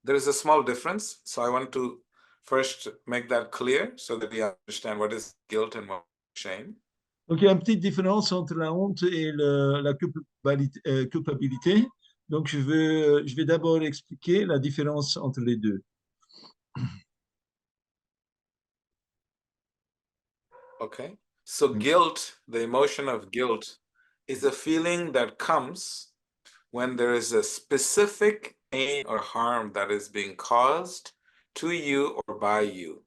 there is a small difference. So I want to first make that clear so that you understand what is guilt and what is shame. Donc, il y a une petite différence entre la honte et la culpabilité. Donc, je vais d'abord expliquer la différence entre les deux. Okay. So guilt, the emotion of guilt, is a feeling that comes when there is a specific pain or harm that is being caused to you or by you.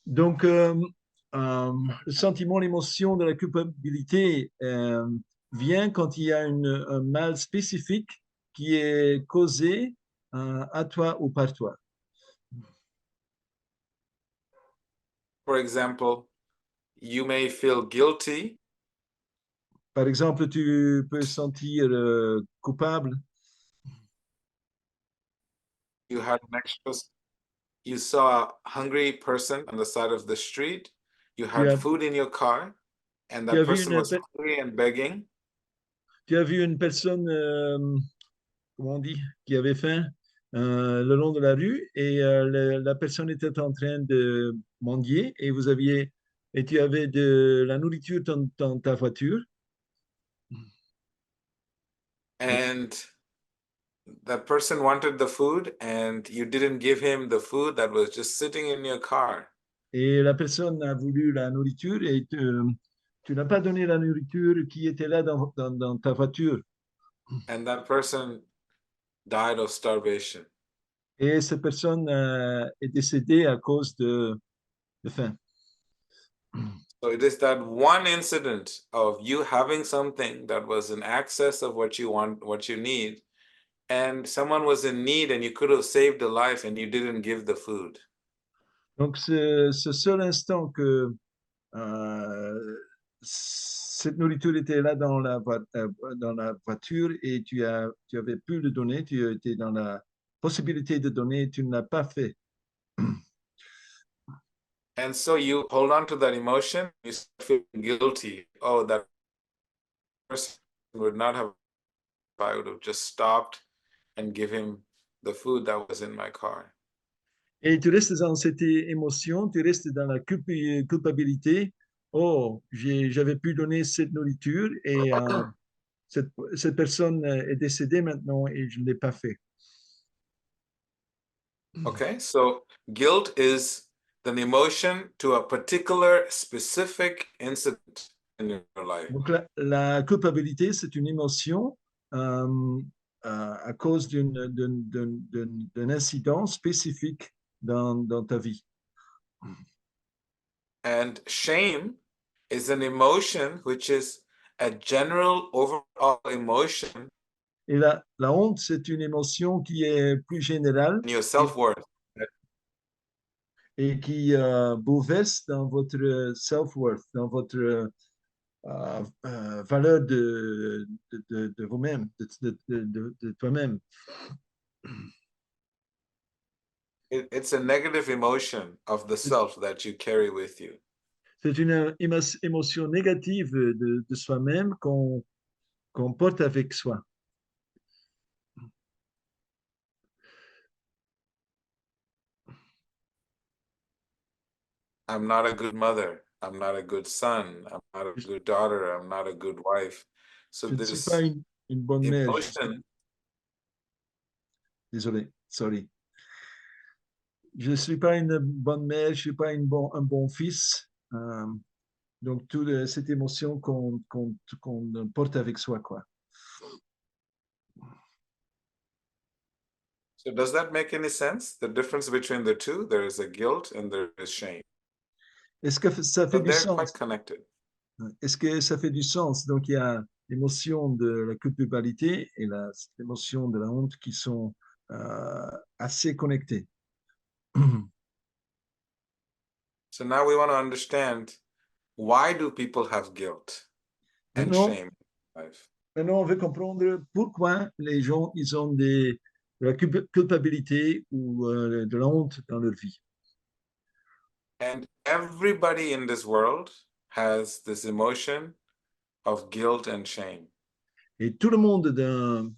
Donc, le sentiment, l'émotion de la culpabilité vient quand il y a un mal spécifique qui est causé à toi ou par toi. For example, you may feel guilty. Par exemple, tu peux sentir coupable. You had an extra, you saw a hungry person on the side of the street. You Tu had as, food in your car, and tu that as vu person was hungry and begging. tu as vu une personne, comment on dit, qui avait faim le long de la rue et la personne était en train de mendier et tu avais de la nourriture dans ta voiture. And that person wanted the food and you didn't give him the food that was just sitting in your car. Et la personne a voulu la nourriture et tu n'as pas donné la nourriture qui était là dans ta voiture. And that person died of starvation. Et cette personne est décédée à cause de faim. So it is that one incident of you having something that was in excess of what you want, what you need, and someone was in need and you could have saved a life and you didn't give the food. Donc, ce seul instant que cette nourriture était là dans la voiture et tu avais pu le donner, tu étais dans la possibilité de donner, tu ne l'as pas fait. And so you hold on to that emotion, you feel guilty. Oh, that person would not have, I would have just stopped and give him the food that was in my car. Et tu restes dans cette émotion, tu restes dans la culpabilité. Oh, j'avais pu donner cette nourriture et cette personne est décédée maintenant et je ne l'ai pas fait. Okay, so guilt is an emotion to a particular specific incident in your life. Donc la culpabilité, c'est une émotion à cause d'un incident spécifique dans ta vie. And shame is an emotion which is a general overall emotion Et la honte, c'est une émotion qui est plus générale in your self-worth. et qui bouleverse dans votre self-worth, dans votre valeur de vous-même, de toi-même. It's a negative emotion of the self that you carry with you. C'est une émotion négative de soi-même qu'on porte avec soi. I'm not a good mother. I'm not a good son. I'm not a good daughter. I'm not a good wife. So Je ne suis pas this une bonne mère. emotion. Désolé, sorry. Je ne suis pas une bonne mère, je ne suis pas un bon fils. Donc, toute cette émotion qu'on porte avec soi, quoi. So does that make any sense? The difference between the two? There is a guilt and there is shame. Est-ce que ça fait But du they're quite sens? connected. Est-ce que ça fait du sens? Donc, il y a l'émotion de la culpabilité et l'émotion de la honte qui sont assez connectées. So now we want to understand, why do people have guilt and Maintenant, shame in life? on veut comprendre pourquoi les gens ils ont de la culpabilité ou de la honte dans leur vie. And everybody in this world has this emotion of guilt and shame. Et tout le monde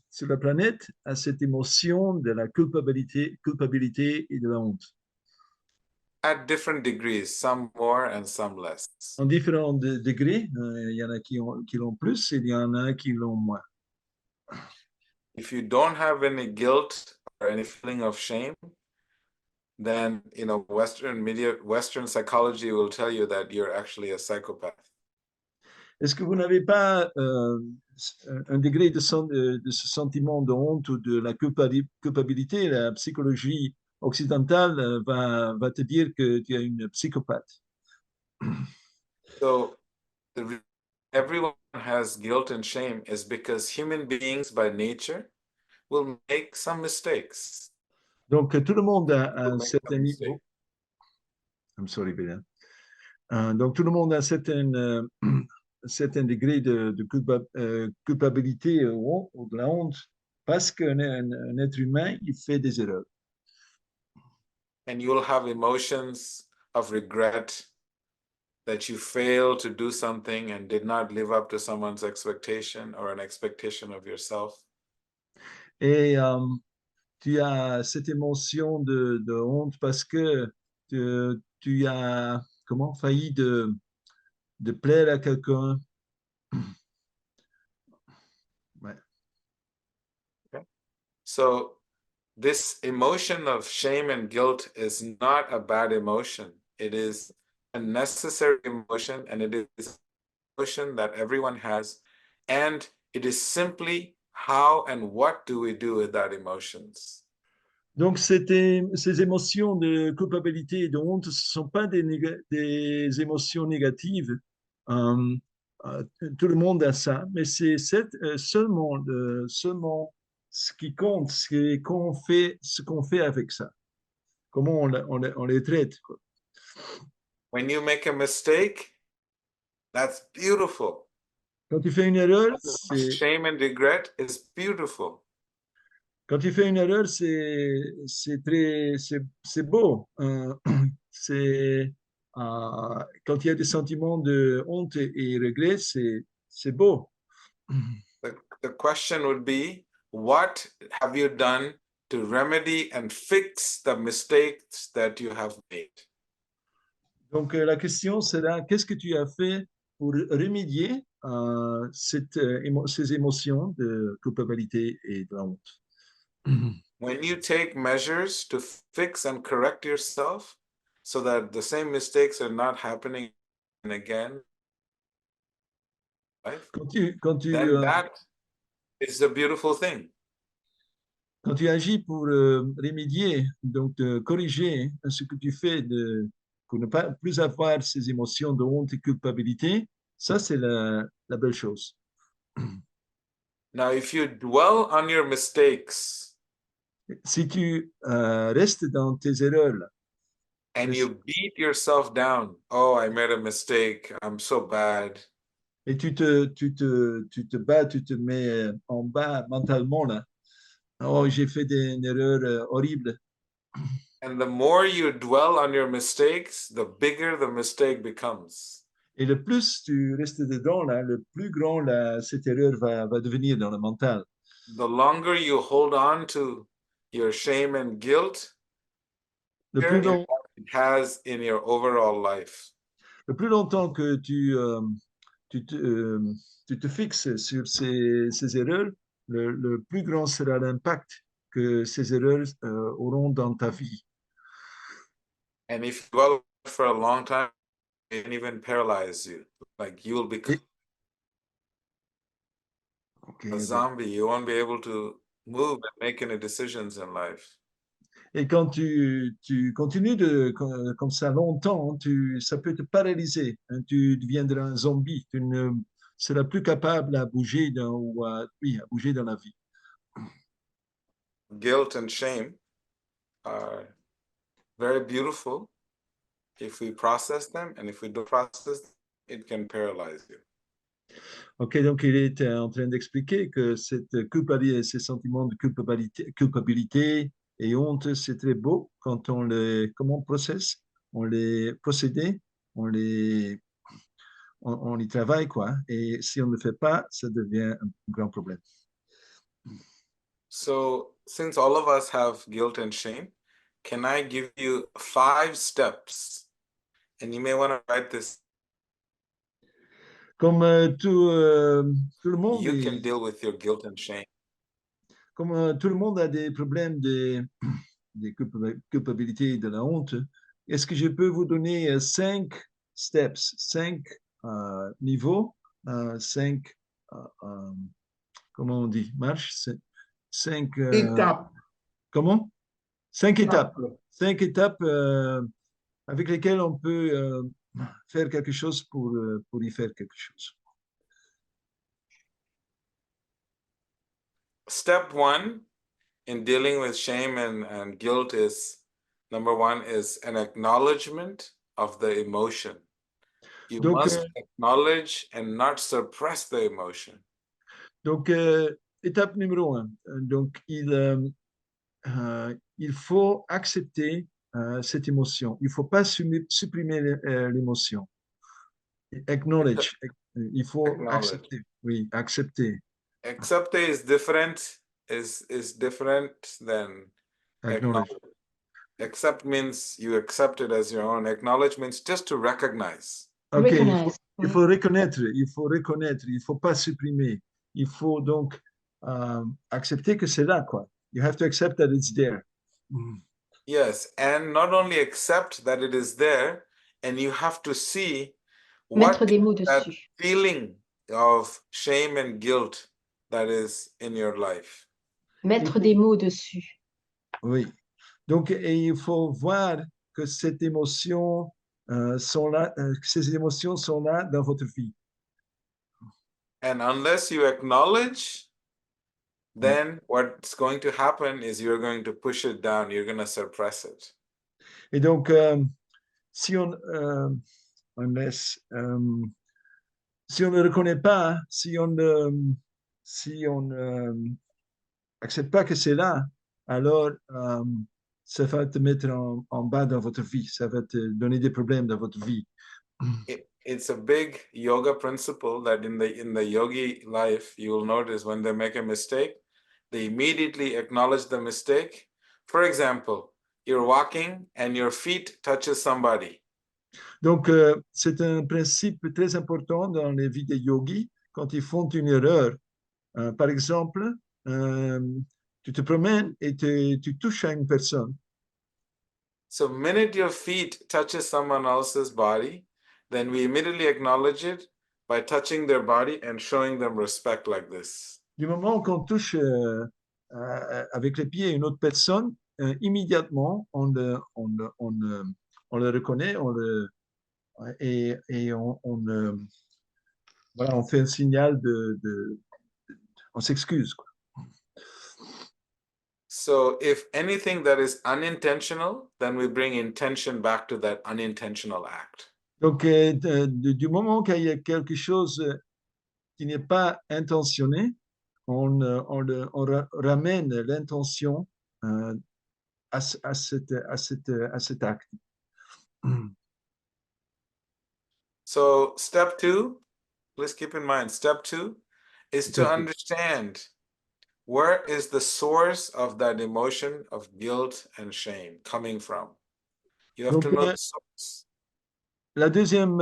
sur la planète a cette émotion de la culpabilité et de la honte, at different degrees, some more and some less. en différents degrés. Il y en a qui l'ont plus et il y en a qui l'ont moins. If you don't have any guilt or any feeling of shame, then Western media, Western psychology will tell you that you're actually a psychopath. Est-ce que vous n'avez pas un degré de ce sentiment de honte ou de la culpabilité? La psychologie occidentale va te dire que tu es une psychopathe. So everyone has guilt and shame is because human beings by nature will make some mistakes. Donc, tout le monde a Will un make some certain mistakes. niveau. I'm sorry, Béla. Donc, tout le monde a un certain, certain degré de culpabilité ou de la honte parce qu'un être humain, il fait des erreurs. And you'll have emotions of regret that you failed to do something and did not live up to someone's expectation or an expectation of yourself. Et tu as cette émotion de honte parce que tu as comment, failli de plaire à quelqu'un. Ouais. Okay? So this emotion of shame and guilt is not a bad emotion. It is a necessary emotion, and it is an emotion that everyone has. And it is simply how and what do we do with that emotions. Donc, ces émotions de culpabilité et de honte, ce ne sont pas des émotions négatives. Euh, Tout le monde a ça, mais c'est seulement ce qui compte, ce qu'on fait avec ça, comment on les traite, quoi. When you make a mistake, that's beautiful. Quand tu fais une erreur, Shame and regret is beautiful. quand tu fais une erreur, c'est beau. C'est, quand il y a des sentiments de honte et regret, c'est beau. The question would be, what have you done to remedy and fix the mistakes that you have made? Donc, la question sera, qu'est-ce que tu as fait pour remédier à ces émotions de culpabilité et de la honte? When you take measures to fix and correct yourself so that the same mistakes are not happening again, right? Then that is a beautiful thing. Quand tu agis pour remédier, donc de corriger ce que tu fais pour ne pas plus avoir ces émotions de honte et culpabilité, ça, c'est la belle chose. Now, if you dwell on your mistakes Si tu restes dans tes erreurs là, and you beat yourself down, oh, I made a mistake, I'm so bad. et tu te bats, tu te mets en bas mentalement, là. Oh, j'ai fait une erreur horrible. And the more you dwell on your mistakes, the bigger the mistake becomes. Et le plus tu restes dedans, là, le plus grand cette erreur va devenir dans le mental. The longer you hold on to your shame and guilt, Le the plus, long, impact it has in your overall life. le plus longtemps que tu te, euh, tu te fixes sur ces erreurs, le plus grand sera l'impact que ces erreurs auront dans ta vie. And if you dwell for a long time, it can even paralyze you. Like you will become Et, a ok, zombie. You won't be able to move and make any decisions in life. et quand tu continues comme ça longtemps, ça peut te paralyser, hein, tu deviendras un zombie, tu ne seras plus capable à bouger oui, à bouger dans la vie. Guilt and shame are very beautiful if we process them, and if we don't process them, it can paralyze you. Ok, donc il est en train d'expliquer que cette culpabilité, ces sentiments de culpabilité et honte, c'est très beau quand comment on processe, on les procédés, on les, on y travaille, quoi. Et si on ne le fait pas, ça devient un grand problème. So, since all of us have guilt and shame, can I give you 5 steps? And you may want to write this. Comme tout le monde You can deal with your guilt and shame. comme tout le monde a des problèmes des culpabilités et de la honte, est-ce que je peux vous donner 5 steps, 5 niveaux, 5, comment on dit, marches, 5, Étape. comment? 5 étapes. Étape. 5 étapes avec lesquelles on peut faire quelque chose pour y faire quelque chose. Step 1 in dealing with shame and guilt is number 1 is an acknowledgement of the emotion. You Donc, must acknowledge and not suppress the emotion. Donc, étape numéro 1. Donc, il faut accepter cette émotion. Il ne faut pas supprimer l'émotion. Acknowledge. Il faut Acknowledge. accepter. Oui, accepter. Accept is different than Acknowledge. acknowledge. Accept means you accept it as your own. Acknowledge means just to recognize. OK, Recognize, il oui. faut reconnaître, il ne faut pas supprimer. Il faut donc accepter que c'est là, quoi. You have to accept that it's there. Yes, and not only accept that it is there, and you have to see Mettre what des mots that dessus. feeling of shame and guilt that is in your life. Mettre des mots dessus. Oui. Donc, et il faut voir que cette émotion sont là, que ces émotions sont là dans votre vie. And unless you acknowledge, then what's going to happen is you're going to push it down, you're going to suppress it. Et donc, si on laisse, si on ne reconnaît pas, si on accepte pas que c'est là, alors ça va te mettre en bas dans votre vie, ça va te donner des problèmes dans votre vie. It's a big yoga principle that in the yogi life, you will notice when they make a mistake, they immediately acknowledge the mistake. For example, you're walking and your feet touches somebody. Donc, c'est un principe très important dans les vies des yogis quand ils font une erreur. Par exemple, tu te promènes et tu touches à une personne. So the minute your feet touches someone else's body, then we immediately acknowledge it by touching their body and showing them respect like this. Du moment qu'on touche avec les pieds une autre personne, immédiatement, on le reconnaît et voilà, on fait un signal on s'excuse, quoi. So if anything that is unintentional, then we bring intention back to that unintentional act. Donc, du moment qu'il y a quelque chose qui n'est pas intentionné, on ramène l'intention à cet acte. So step 2, please keep in mind, step 2 is to understand where is the source of that emotion of guilt and shame coming from. You have Donc, to know the source. La deuxième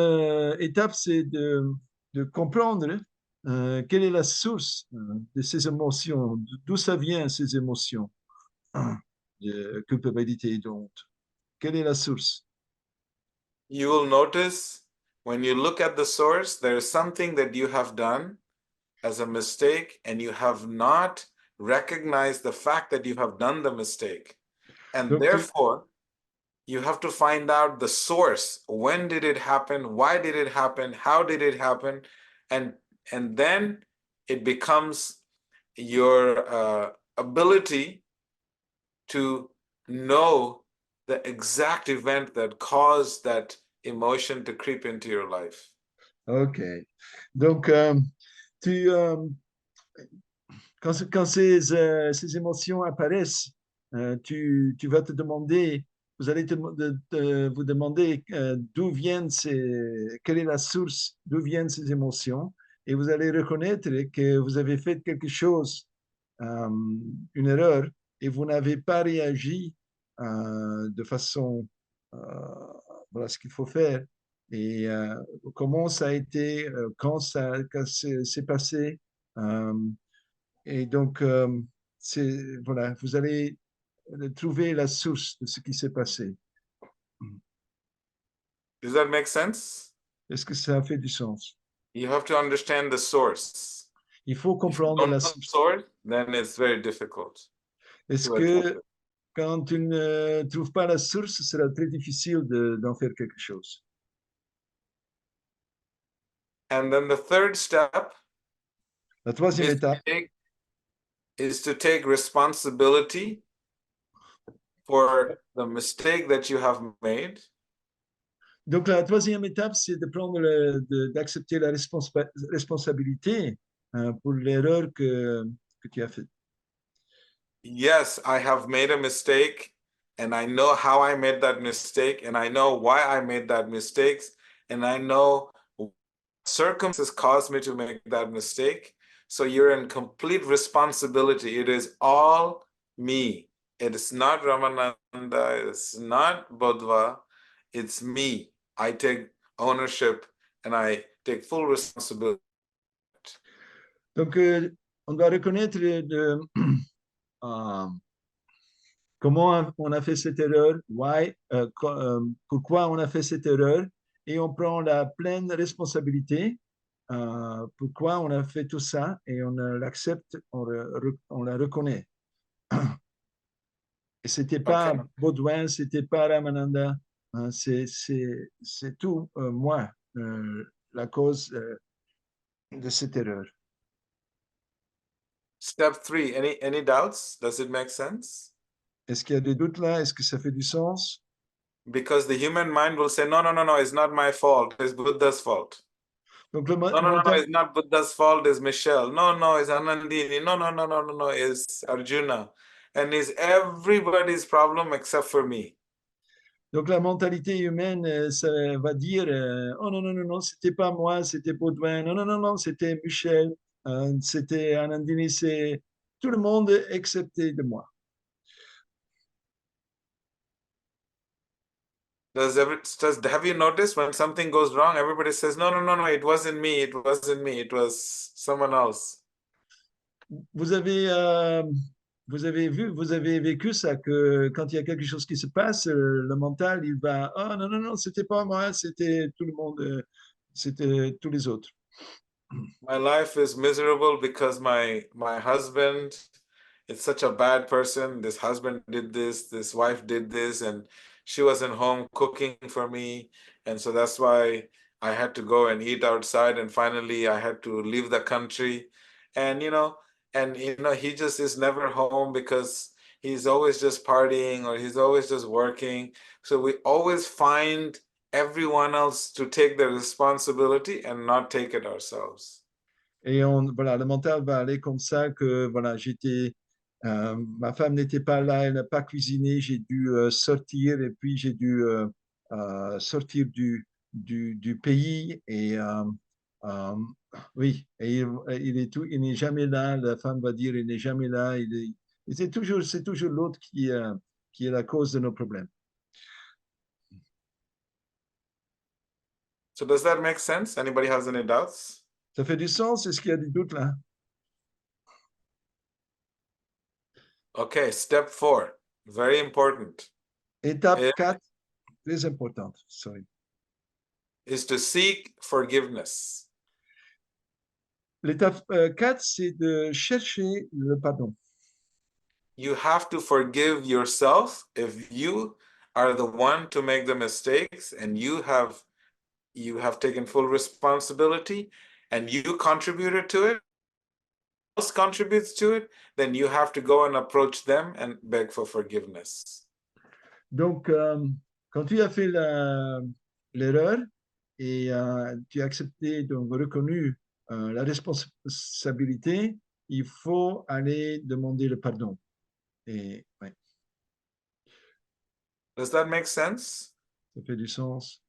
étape, c'est de comprendre quelle est la source de ces émotions, d'où ça vient ces émotions de culpabilité et de honte. Quelle est la source? You will notice when you look at the source, there is something that you have done as a mistake and you have not recognized the fact that you have done the mistake. And Donc, therefore, you have to find out the source. When did it happen? Why did it happen? How did it happen? And then it becomes your ability to know the exact event that caused that emotion to creep into your life. OK. Donc, quand ces émotions apparaissent, tu vas te demander vous allez vous demander quelle est la source, d'où viennent ces émotions, et vous allez reconnaître que vous avez fait quelque chose, euh, une erreur, et vous n'avez pas réagi de façon, euh, voilà ce qu'il faut faire. Et comment ça a été, quand c'est passé. euh, et donc, voilà, vous allez trouver la source de ce qui s'est passé. Does that make sense? Est-ce que ça fait du sens? You have to understand the source. Il faut If you comprendre don't la know the source. source, then it's very difficult Est-ce to address que it. quand tu ne trouves pas la source, ce sera très difficile d'en faire quelque chose? And then the third step La troisième étape, is to take responsibility for the mistake that you have made. donc la troisième étape, c'est de prendre d'accepter la responsabilité pour l'erreur que tu as faite. Yes, I have made a mistake, and I know how I made that mistake, and I know why I made that mistake, and I know what circumstances caused me to make that mistake. So you're in complete responsibility. It is all me. It is not Ramananda, it's not Bodhva, it's me. I take ownership and I take full responsibility. Donc, on doit reconnaître comment on a fait cette erreur, pourquoi on a fait cette erreur, et on prend la pleine responsabilité pourquoi on a fait tout ça, et on l'accepte, on la reconnaît. Et c'était pas Okay. Baudouin, c'était pas Ramananda, hein, c'est tout moi, la cause de cette erreur. Step 3, any doubts? Does it make sense? Est-ce qu'il y a des doutes là? Est-ce que ça fait du sens? Because the human mind will say, no, no, no, no, it's not my fault. It's Buddha's fault. Donc le No, no, no, no, mental, it's not Buddha's fault. It's Michelle. No, no, it's Anandini. No, no, no, no, no, no, it's Arjuna. And it's everybody's problem except for me. donc la mentalité humaine, ça va dire oh non, non, non, non, c'était pas moi, c'était Baudouin, non, non, non, non, c'était Michel, c'était Anandini, c'est tout le monde excepté de moi. Have you noticed when something goes wrong, everybody says, no, no, no, no, it wasn't me, it wasn't me, it was someone else. Vous avez, euh, vous avez vécu ça, que quand il y a quelque chose qui se passe, le mental, il va, oh non, non, non, c'était pas moi, c'était tout le monde, c'était tous les autres. My life is miserable because my husband is such a bad person. This husband did this wife did this, and she wasn't home cooking for me. And so that's why I had to go and eat outside. And finally I had to leave the country. And he just is never home because he's always just partying or he's always just working. So we always find everyone else to take the responsibility and not take it ourselves. Et voilà, le mental va aller comme ça, que voilà, ma femme n'était pas là, elle n'a pas cuisiné, j'ai dû sortir, et puis j'ai dû sortir du pays, et euh, oui, et il n'est jamais là, la femme va dire, il n'est jamais là, et c'est toujours l'autre qui est la cause de nos problèmes. So does that make sense? Anybody has any doubts? Ça fait du sens? Est-ce qu'il y a des doutes là? Okay, step 4, very important, Étape eh, 4, très importante, sorry. is to seek forgiveness. L'étape 4, c'est de chercher le pardon. You have to forgive yourself if you are the one to make the mistakes and you have taken full responsibility and you contributed to it, else contributes to it, then you have to go and approach them and beg for forgiveness. Donc, quand tu as fait l'erreur et tu as accepté, donc reconnu la responsabilité, il faut aller demander le pardon. Et, ouais. Does that make sense? Ça fait du sens.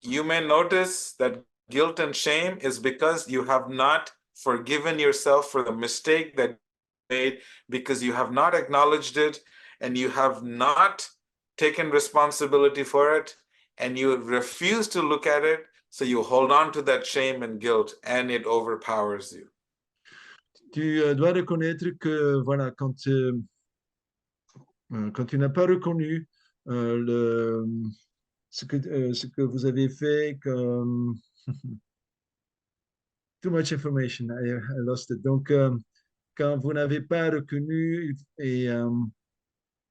You may notice that guilt and shame is because you have not forgiven yourself for the mistake that you made, because you have not acknowledged it and you have not taken responsibility for it, and you refuse to look at it, so you hold on to that shame and guilt and it overpowers you. Tu dois reconnaître que voilà, quand tu n'as pas reconnu ce que vous avez fait comme too much information, I lost it. Donc, quand vous n'avez pas reconnu et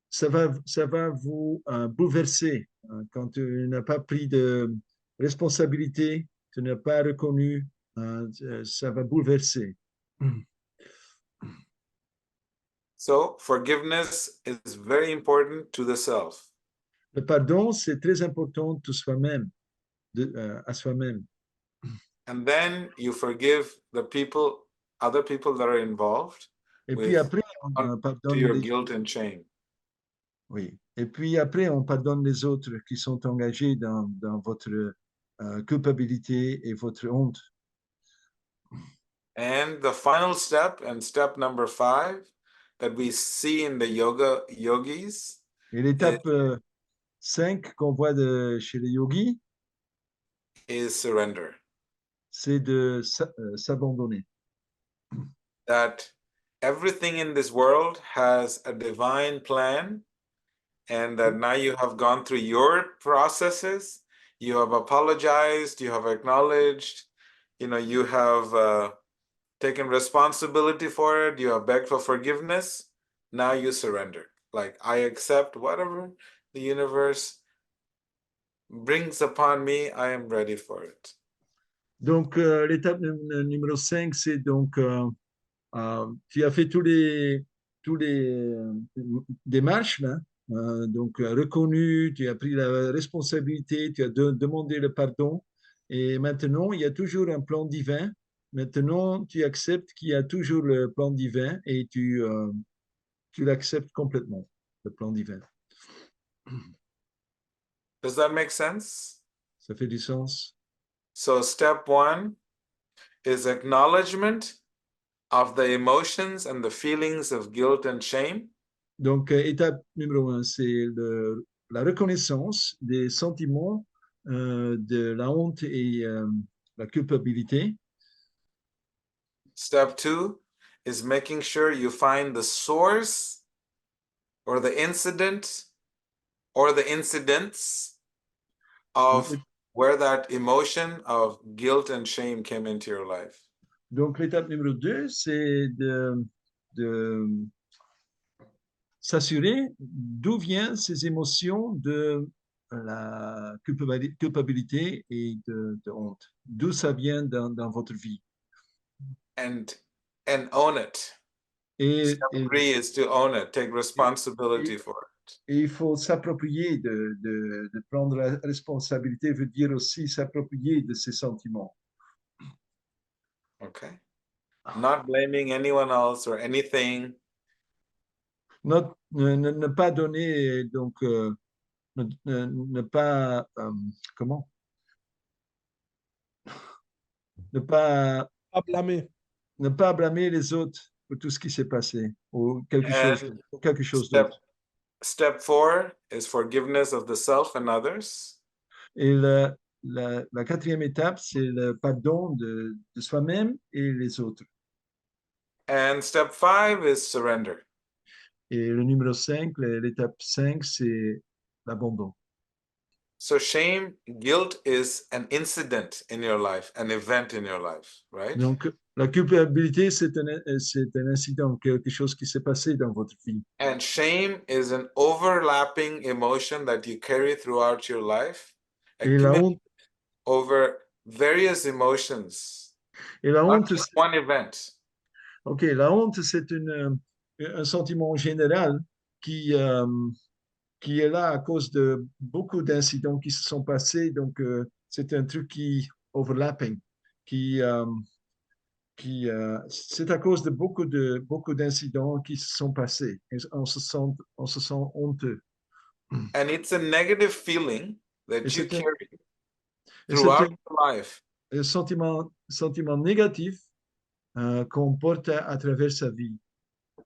ça va vous bouleverser. Quand tu n'as pas pris de responsabilité, tu n'as pas reconnu, ça va bouleverser. So forgiveness is very important to the self. Le pardon, c'est très important de soi-même, à soi-même. And then you forgive the people, other people that are involved Et puis with après, on to pardonne your les guilt and shame. oui. Et puis après, on pardonne les autres qui sont engagés dans votre culpabilité et votre honte. And the final step, and step number 5, that we see in the yogis, Et l'étape 5 qu'on voit chez les yogis, is surrender. c'est de s'abandonner. That everything in this world has a divine plan, and that now you have gone through your processes, you have apologized, you have acknowledged, you have taken responsibility for it, you have begged for forgiveness, now you surrender. Like, I accept whatever the universe brings upon me, I am ready for it. Donc, l'étape numéro 5, c'est donc, tu as fait tous les démarches, là. Donc, reconnu, tu as pris la responsabilité, tu as demandé le pardon. Et maintenant, il y a toujours un plan divin. Maintenant, tu acceptes qu'il y a toujours le plan divin et tu l'acceptes complètement, le plan divin. Does that make sense? Ça fait du sens? So step 1 is acknowledgement of the emotions and the feelings of guilt and shame. Donc, étape numéro 1, c'est la reconnaissance des sentiments de la honte et la culpabilité. Step 2 is making sure you find the source or the incident or the incidents of Donc, where that emotion of guilt and shame came into your life. donc l'étape numéro 2, c'est de s'assurer d'où viennent ces émotions de la culpabilité et de honte. D'où ça vient dans votre vie. And own it. Et, Step et, 3 is to own it, take responsibility for it. et il faut s'approprier de prendre la responsabilité, veut dire aussi s'approprier de ces sentiments. Okay. Not blaming anyone else or anything. Ne pas donner, donc, ne pas, comment? Ne pas, À blâmer. ne pas blâmer les autres pour tout ce qui s'est passé ou quelque chose Step, d'autre. step 4 is forgiveness of the self and others. Et la quatrième étape, c'est le pardon de soi-même et les autres. And step 5 is surrender. Et le numéro 5, l'étape 5, c'est l'abandon. So shame, guilt is an incident in your life, an event in your life, right? Donc, la culpabilité, c'est un incident, quelque chose qui s'est passé dans votre vie. And shame is an overlapping emotion that you carry throughout your life, Et la honte, over various emotions, et la not honte, just one event. ok, la honte, c'est un sentiment général qui est là à cause de beaucoup d'incidents qui se sont passés. Donc, c'est un truc qui overlapping, qui, c'est à cause de beaucoup d'incidents qui se sont passés. Et on se sent honteux. And it's a negative feeling Et that you c'est un, carry et c'est throughout your life. un sentiment négatif qu'on porte à travers sa vie.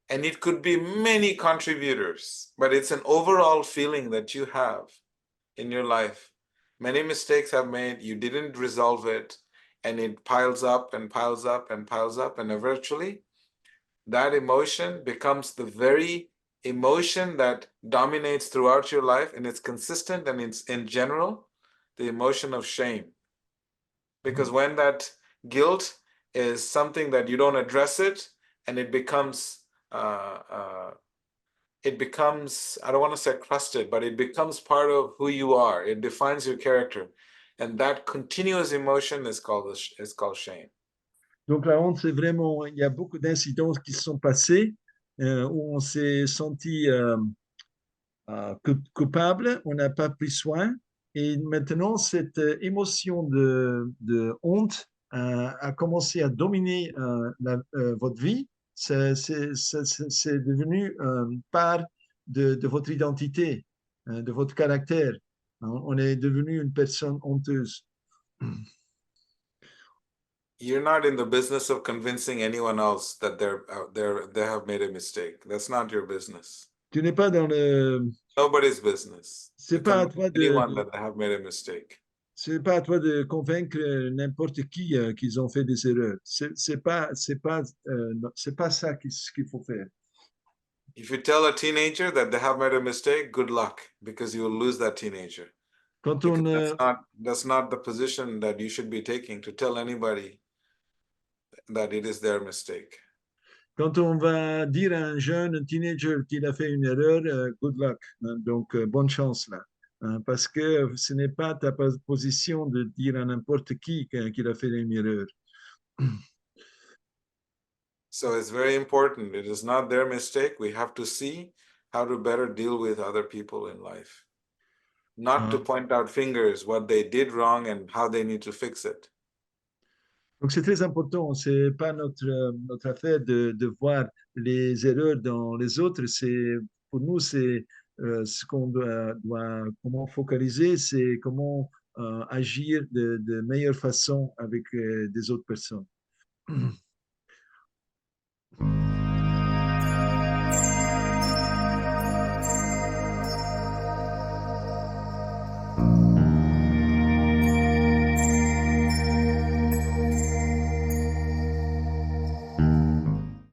And it could be many contributors, but it's an overall feeling that you have in your life. Many mistakes have made, you didn't resolve it, and it piles up and piles up and piles up, and eventually that emotion becomes the very emotion that dominates throughout your life, and it's consistent, and it's in general the emotion of shame. Because when that guilt is something that you don't address it, and it becomes I don't want to say crusted, but it becomes part of who you are. It defines your character, and that continuous emotion is called shame. Donc la honte, c'est vraiment, il y a beaucoup d'incidents qui se sont passés où on s'est senti coupable, on n'a pas pris soin. Et maintenant, cette émotion de honte a commencé à dominer votre vie. C'est devenu part de votre identité, de votre caractère. On est devenu une personne honteuse. You're not in the business of convincing anyone else that they have made a mistake. That's not your business. Tu n'es pas dans le... Nobody's business to C'est pas à convince toi anyone that they have made a mistake. c'est pas à toi de convaincre n'importe qui qu'ils ont fait des erreurs. C'est pas ça qu'il faut faire. If you tell a teenager that they have made a mistake, good luck, because you will lose that teenager. Quand Because on, that's not the position that you should be taking to tell anybody that it is their mistake. quand on va dire à un jeune, un teenager qu'il a fait une erreur, good luck. Hein. Donc, bonne chance là. Hein, parce que ce n'est pas ta position de dire à n'importe qui qu'il a fait une erreur. So it's very important. It is not their mistake. We have to see how to better deal with other people in life. Not to point out fingers what they did wrong and how they need to fix it. Donc, c'est très important. C'est pas notre affaire de voir les erreurs dans les autres. Pour nous, c'est ce qu'on comment focaliser, c'est comment agir de meilleure façon avec des autres personnes.